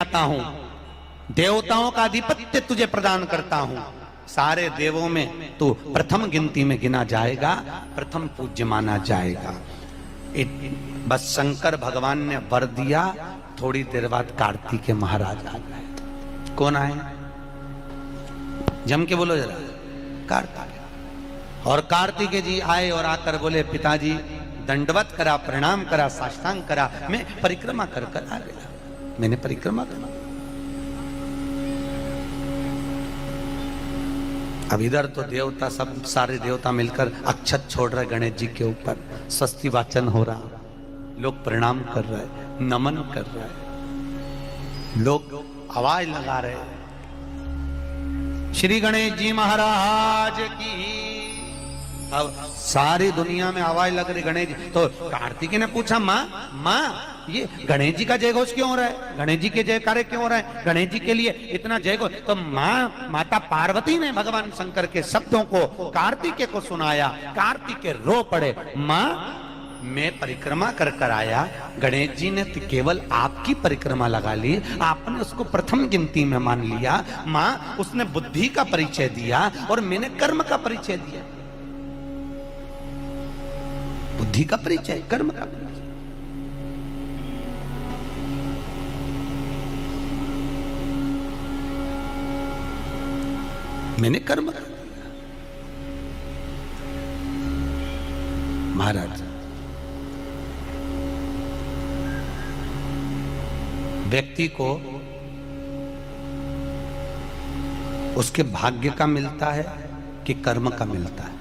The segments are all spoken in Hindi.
आता हूं, देवताओं का आधिपत्य तुझे प्रदान करता हूं। सारे देवों में तू प्रथम गिनती में गिना जाएगा, प्रथम पूज्य माना जाएगा। बस शंकर भगवान ने वर दिया। थोड़ी देर बाद कार्तिकेय महाराज आ गए। कौन आए? जम के बोलो जरा। कार्तिकेय। और कार्तिकेय जी आए और आकर बोले, पिताजी दंडवत करा, प्रणाम करा, साष्टांग करा, मैं परिक्रमा कर कर आ गया। मैंने परिक्रमा करा। अब इधर तो देवता, सब सारे देवता मिलकर अक्षत छोड़ रहे गणेश जी के ऊपर। स्वस्ति वाचन हो रहा, लोग प्रणाम कर रहे, नमन कर रहे, लोग आवाज लगा रहे, श्री गणेश जी महाराज की। अब सारी दुनिया में आवाज लग रही गणेश जी। तो कार्तिकेय ने पूछा, माँ ये गणेश जी का जय घोष क्यों हो रहा है? गणेश जी के जयकारे क्यों हो रहा है? गणेश जी के लिए इतना जय घोष? तो माता पार्वती ने भगवान शंकर के शब्दों को कार्तिकेय को सुनाया। कार्तिकेय रो पड़े, माँ मैं परिक्रमा कर कर आया, गणेश जी ने तो केवल आपकी परिक्रमा लगा ली, आपने उसको प्रथम गिनती में मान लिया। माँ उसने बुद्धि का परिचय दिया और मैंने कर्म का परिचय दिया। बुद्धि का परिचय, कर्म का परिचय। मैंने कर्म कर दिया। महाराज, व्यक्ति को उसके भाग्य का मिलता है कि कर्म का मिलता है?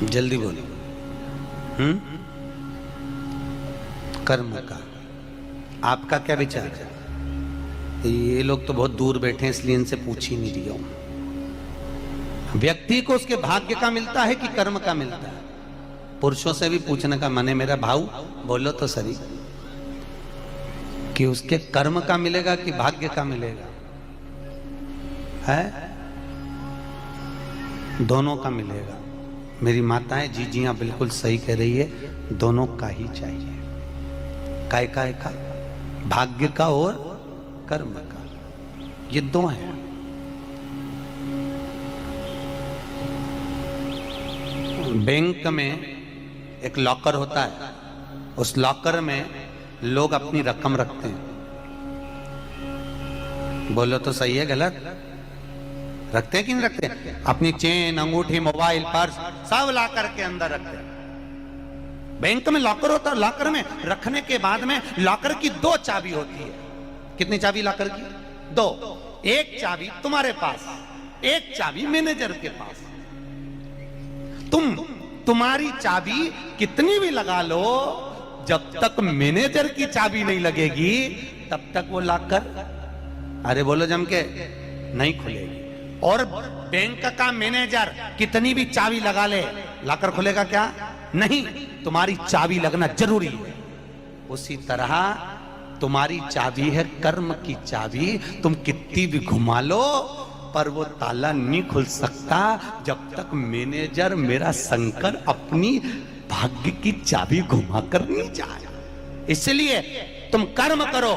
जल्दी बोलो। कर्म का। आपका क्या विचार है? ये लोग तो बहुत दूर बैठे हैं, इसलिए इनसे पूछ ही नहीं रही हूं। व्यक्ति को उसके भाग्य का मिलता है कि कर्म का मिलता है? पुरुषों से भी पूछने का मन है मेरा, भाऊ बोलो तो सही, कि उसके कर्म का मिलेगा कि भाग्य का मिलेगा? है दोनों का मिलेगा। मेरी माताएं जीजियां बिल्कुल सही कह रही है, दोनों का ही चाहिए। काय का? भाग्य का और कर्म का, ये दो हैं। बैंक में एक लॉकर होता है, उस लॉकर में लोग अपनी रकम रखते हैं। बोलो तो सही है गलत? रखते हैं कि नहीं रखते? अपनी चेन, अंगूठी, मोबाइल, पर्स सब लॉकर के अंदर रखते हैं। बैंक में लॉकर होता है, लॉकर में रखने के बाद में लॉकर की दो चाबी होती है। कितनी चाबी लॉकर की? दो। एक चाबी तुम्हारे पास, एक चाबी मैनेजर के पास। तुम्हारी चाबी कितनी भी लगा लो, जब तक मैनेजर की चाबी नहीं लगेगी तब तक वो लॉकर, अरे बोलो जम के, नहीं खुलेगी। और बैंक का मैनेजर कितनी भी चाबी लगा ले, लॉकर खुलेगा क्या? नहीं, तुम्हारी चाबी लगना जरूरी है। उसी तरह तुम्हारी चाबी है कर्म की चाबी। तुम कितनी भी घुमा लो पर वो ताला नहीं खुल सकता जब तक मैनेजर मेरा शंकर अपनी भाग्य की चाबी घुमा कर नहीं जाए। इसलिए तुम कर्म करो,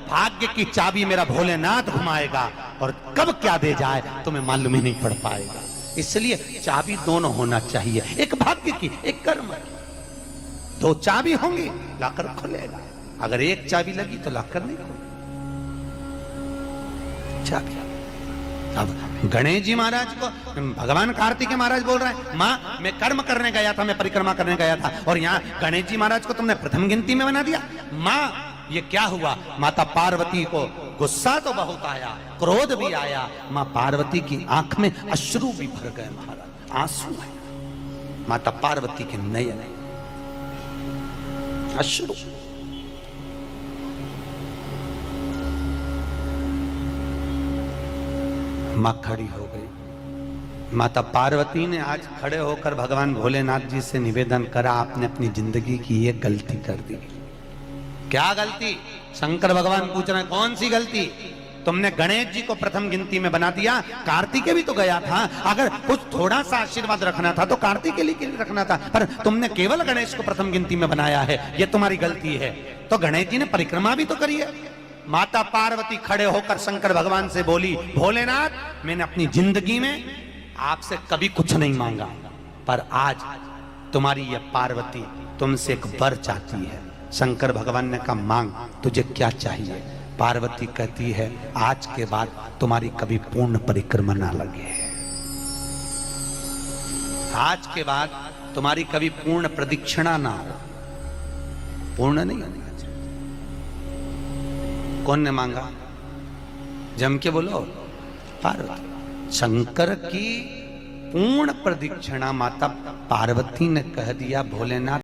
भाग्य की चाबी मेरा भोलेनाथ घुमाएगा, और कब क्या दे जाए तुम्हें मालूम ही नहीं पड़ पाएगा। इसलिए चाबी दोनों होना चाहिए, एक भाग्य की, एक कर्म की। दो चाबी होंगी, लॉकर खुलेगा। अगर एक चाबी लगी तो लॉकर नहीं खुलेगा। चाबी। अब गणेश जी महाराज को भगवान कार्तिकेय महाराज बोल रहे हैं, माँ मैं कर्म करने गया था, मैं परिक्रमा करने गया था, और यहाँ गणेश जी महाराज को तुमने प्रथम गिनती में बना दिया। माँ ये क्या हुआ? माता पार्वती को गुस्सा तो बहुत आया, क्रोध भी आया। माँ पार्वती की आंख में अश्रु भी भर गए महाराज, आंसू आए माता पार्वती के नयन, अश्रु। मां खड़ी हो गई। माता पार्वती ने आज खड़े होकर भगवान भोलेनाथ जी से निवेदन करा, आपने अपनी जिंदगी की ये गलती कर दी। क्या गलती? शंकर भगवान पूछ रहे हैं, कौन सी गलती? तुमने गणेश जी को प्रथम गिनती में बना दिया, कार्तिकेय भी तो गया था, अगर कुछ थोड़ा सा आशीर्वाद रखना था तो कार्तिकेय के लिए रखना था, पर तुमने केवल गणेश को प्रथम गिनती में बनाया है, ये तुम्हारी गलती है। तो गणेश जी ने परिक्रमा भी तो करी है। माता पार्वती खड़े होकर शंकर भगवान से बोली, भोलेनाथ मैंने अपनी जिंदगी में आपसे कभी कुछ नहीं मांगा, पर आज तुम्हारी यह पार्वती तुमसे एक वर चाहती है। शंकर भगवान ने कहा, मांग, तुझे क्या चाहिए? पार्वती कहती है, आज के बाद तुम्हारी कभी पूर्ण परिक्रमा ना लगे, आज के बाद तुम्हारी कभी पूर्ण प्रदक्षिणा ना हो, पूर्ण नहीं होनी चाहिए। कौन ने मांगा? जम के बोलो, पार्वती। शंकर की पूर्ण प्रदक्षिणा माता पार्वती ने कह दिया, भोलेनाथ